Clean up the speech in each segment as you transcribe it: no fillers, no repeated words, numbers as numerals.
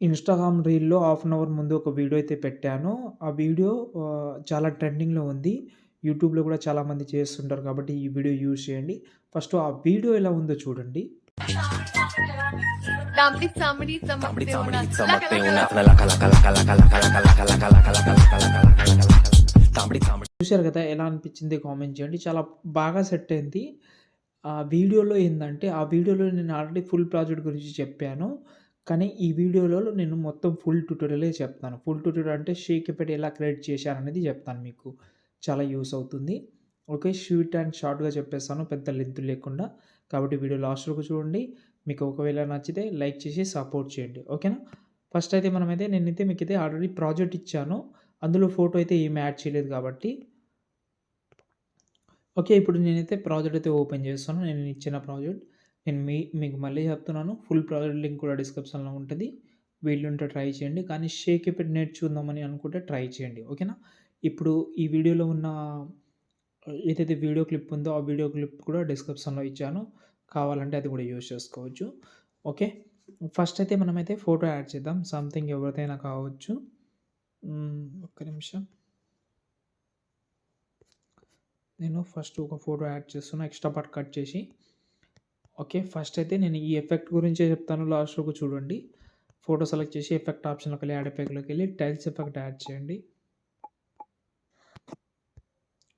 Instagram రీల్‌లో half an hour ముందు ఒక video అయితే పెట్టాను. ఆ వీడియో చాలా ట్రెండింగ్‌లో ఉంది. యూట్యూబ్‌లో కూడా చాలామంది చేస్తుంటారు కాబట్టి ఈ వీడియో యూజ్ చేయండి. ఫస్ట్ ఆ వీడియో ఎలా ఉందో చూడండి. तांबडी चांबडी तांबडी चमकते चांबडी उन्हात लका चमकते लका उन्हात लका लका लका लका लका लका लका लका लका लका लका लका लका लका लका तांबडी चांबडी చూసారు కదా! ఎలా అనిపించింది కామెంట్ చేయండి. చాలా బాగా సెట్ అయింది. ఆ వీడియోలో ఏందంటే, ఆ వీడియోలో నేను ఆల్రెడీ ఫుల్ ప్రాజెక్ట్ గురించి చెప్పాను. కానీ ఈ వీడియోలో నేను మొత్తం ఫుల్ ట్యుటోరియలే చెప్తాను. ఫుల్ ట్యుటోరియల్ అంటే షేక్ ఎఫెక్ట్ ఎలా క్రియేట్ చేశాననేది చెప్తాను మీకు. చాలా యూజ్ అవుతుంది. ఓకే. స్వీట్ అండ్ షార్ట్‌గా చెప్పేస్తాను. పెద్ద లెంత్ లేకుండా. కాబట్టి వీడియో లాస్ట్ వరకు చూడండి. మీకు ఒకవేళ నచ్చితే లైక్ చేసి సపోర్ట్ చేయండి. ఓకేనా? ఫస్ట్ అయితే నేనైతే మీకైతే ఆల్రెడీ ప్రాజెక్ట్ ఇచ్చాను. అందులో ఫోటో అయితే ఏమి యాడ్ చేయలేదు కాబట్టి ఓకే. ఇప్పుడు నేనైతే ప్రాజెక్ట్ అయితే ఓపెన్ చేస్తాను. నేను ఇచ్చిన ప్రాజెక్ట్. నేను మీకు మళ్ళీ చెప్తున్నాను. ఫుల్ ప్రాజెక్ట్ లింక్ కూడా డిస్క్రిప్షన్‌లో ఉంటది. వీలుంటే ట్రై చేయండి. కానీ షేక్ ఎఫెక్ట్ నేర్చుకుందామని అనుకుంటే ట్రై చేయండి. ఓకేనా? ఇప్పుడు ఈ వీడియోలో ఉన్న ఏదైతే వీడియో క్లిప్ ఉందో, ఆ వీడియో క్లిప్ కూడా డిస్క్రిప్షన్‌లో ఇచ్చాను. కావాలంటే అది కూడా యూజ్ చేసుకోవచ్చు. ఓకే. ఫస్ట్ అయితే మనమైతే ఫోటో యాడ్ చేద్దాం. సంథింగ్ ఎవరిదైనా కావచ్చు. ఒక్క నిమిషం. నేను ఫస్ట్ ఒక ఫోటో యాడ్ చేస్తున్నా. ఎక్స్ట్రా పార్ట్ కట్ చేసి. ఓకే. ఫస్ట్ అయితే నేను ఈ ఎఫెక్ట్ గురించే చెప్తాను. లాస్ట్ వరకు చూడండి. ఫోటో సెలెక్ట్ చేసి ఎఫెక్ట్ ఆప్షన్‌లోకెళ్ళి యాడ్ ఎఫెక్ట్‌లోకెళ్ళి టైల్స్ ఎఫెక్ట్ యాడ్ చేయండి.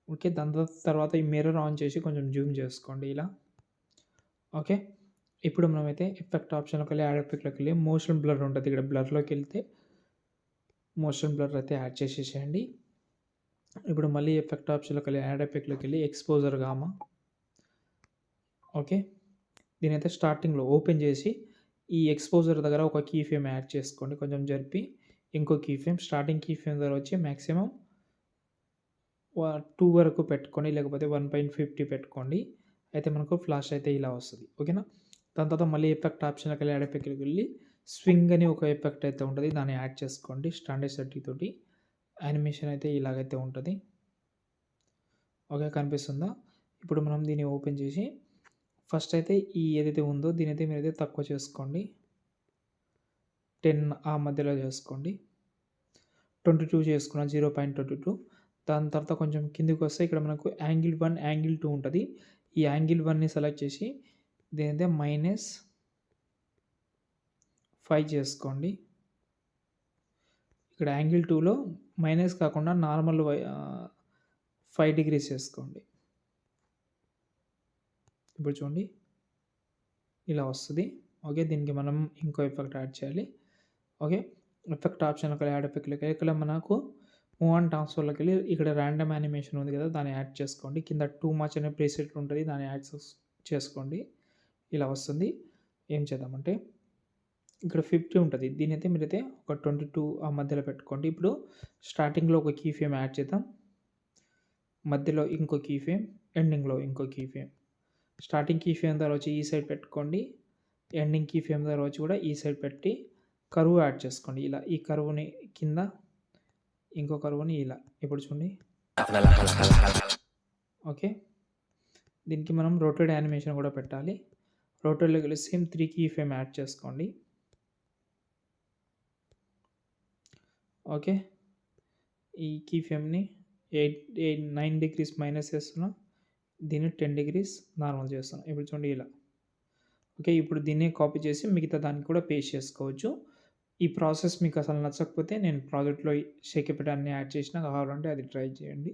ఓకే. దాని తర్వాత ఈ మిర్రర్ ఆన్ చేసి కొంచెం జూమ్ చేసుకోండి ఇలా. ఓకే. ఇప్పుడు మనమైతే ఎఫెక్ట్ ఆప్షన్‌లోకెళ్ళి యాడ్ ఎఫెక్ట్‌లోకెళ్ళి మోషన్ బ్లర్ ఉంటది. ఇక్కడ బ్లర్‌లోకెళ్తే మోషన్ బ్లర్ అయితే యాడ్ చేసేసేయండి. ఇప్పుడు మళ్ళీ ఎఫెక్ట్ ఆప్షన్‌లోకెళ్ళి యాడ్ ఎఫెక్ట్‌లోకెళ్ళి ఎక్స్‌పోజర్ గామా. ఓకే. దీనైతే స్టార్టింగ్‌లో ఓపెన్ చేసి ఈ ఎక్స్‌పోజర్ దగ్గర ఒక కీ ఫ్రేమ్ యాడ్ చేసుకోండి. కొంచెం జరిపి ఇంకో key frame starting key frame దగ్గర వచ్చి మాక్సిమం 2 వరకు పెట్టుకోండి. లేకపోతే 1.50 పెట్టుకోండి. అయితే మనకు ఫ్లాష్ అయితే ఇలా వస్తది. ఓకేనా? దాని తర్వాత మళ్ళీ ఎఫెక్ట్ ఆప్షన్‌లోకెళ్ళి యాడ్ ఎఫెక్ట్‌లోకెళ్ళి స్వింగ్ అని ఒక ఎఫెక్ట్ అయితే ఉంటది. దాన్ని యాడ్ చేసుకోండి. స్టాండర్డ్ సెట్టింగ్ తోటి యానిమేషన్ అయితే ఇలాగైతే ఉంటది. ఓకే. కనిపిస్తుందా? ఇప్పుడు మనం దీన్ని ఓపెన్ చేసి ఫస్ట్ అయితే ఈ ఏదైతే ఉందో దీనైతే మీరైతే తక్కువ చేసుకోండి. 10 ఆ మధ్యలో చేసుకోండి. 22 చేసుకున్న 0.22. దాని తర్వాత కొంచెం కిందకొస్తే ఇక్కడ మనకు యాంగిల్ 1, యాంగిల్ 2 ఉంటది. ఈ యాంగిల్ 1ని సెలెక్ట్ చేసి దీనైతే -5 చేసుకోండి. ఇక్కడ యాంగిల్ 2లో మైనస్ కాకుండా నార్మల్ 5 డిగ్రీస్ చేసుకోండి. ఇప్పుడు చూడండి. ఇలా వస్తది. ఓకే. దీనికి మనం ఇంకో ఎఫెక్ట్ యాడ్ చేయాలి. ఓకే. ఎఫెక్ట్ ఆప్షన్‌లోకి యాడ్ ఎఫెక్ట్‌లోకి ఇక్కడ మనకు మూవ్ ఆన్ ట్రాన్స్‌ఫర్‌లోకెళ్ళి ఇక్కడ రాండమ్ యానిమేషన్ ఉంది కదా! దాన్ని యాడ్ చేసుకోండి. కింద టూ మచ్ అనే ప్రీసెట్ ఉంటది. దాన్ని యాడ్ చేసుకోండి. ఇలా వస్తుంది. ఏం చేద్దామంటే ఇక్కడ 50 ఉంటది. దీనైతే మీరైతే ఒక 22 ఆ మధ్యలో పెట్టుకోండి. ఇప్పుడు స్టార్టింగ్‌లో ఒక కీ ఫ్రేమ్ యాడ్ చేద్దాం. మధ్యలో ఇంకో కీ ఫ్రేమ్, ఎండింగ్‌లో ఇంకో key frame. Starting key frame దగ్గర వచ్చి ఈ సైడ్ పెట్టుకోండి. ఎండింగ్ కీ ఫ్రేమ్ దగ్గర వచ్చి కూడా ఈ సైడ్ పెట్టి కర్వ్ యాడ్ చేసుకోండి. ఇలా ఈ కర్వ్‌ని కింద ఇంకో కర్వ్‌ని ఇలా. ఇప్పుడు చూడండి. ఓకే. దీనికి మనం రొటేట్ యానిమేషన్ కూడా పెట్టాలి. రొటేట్‌లోకెళ్ళి సేమ్ 3 కీ ఫ్రేమ్ యాడ్ చేసుకోండి. ఓకే. ఈ కీ ఫ్రేమ్‌ని 9 డిగ్రీస్ మైనస్ చేస్తున్నా. దీన్ని 10 డిగ్రీస్ నార్మల్ చేస్తున్నా. ఇప్పుడు చూడండి ఇలా. ఓకే. ఇప్పుడు దీన్నే కాపీ చేసి మిగతా దానికి కూడా పేస్ట్ చేసుకోవచ్చు. ఈ ప్రాసెస్ మీకు అసలు నచ్చకపోతే నేను ప్రాజెక్ట్‌లో షేక్ ఎఫెక్ట్ అన్నీ యాడ్ చేసినా కావాలంటే అది ట్రై చేయండి.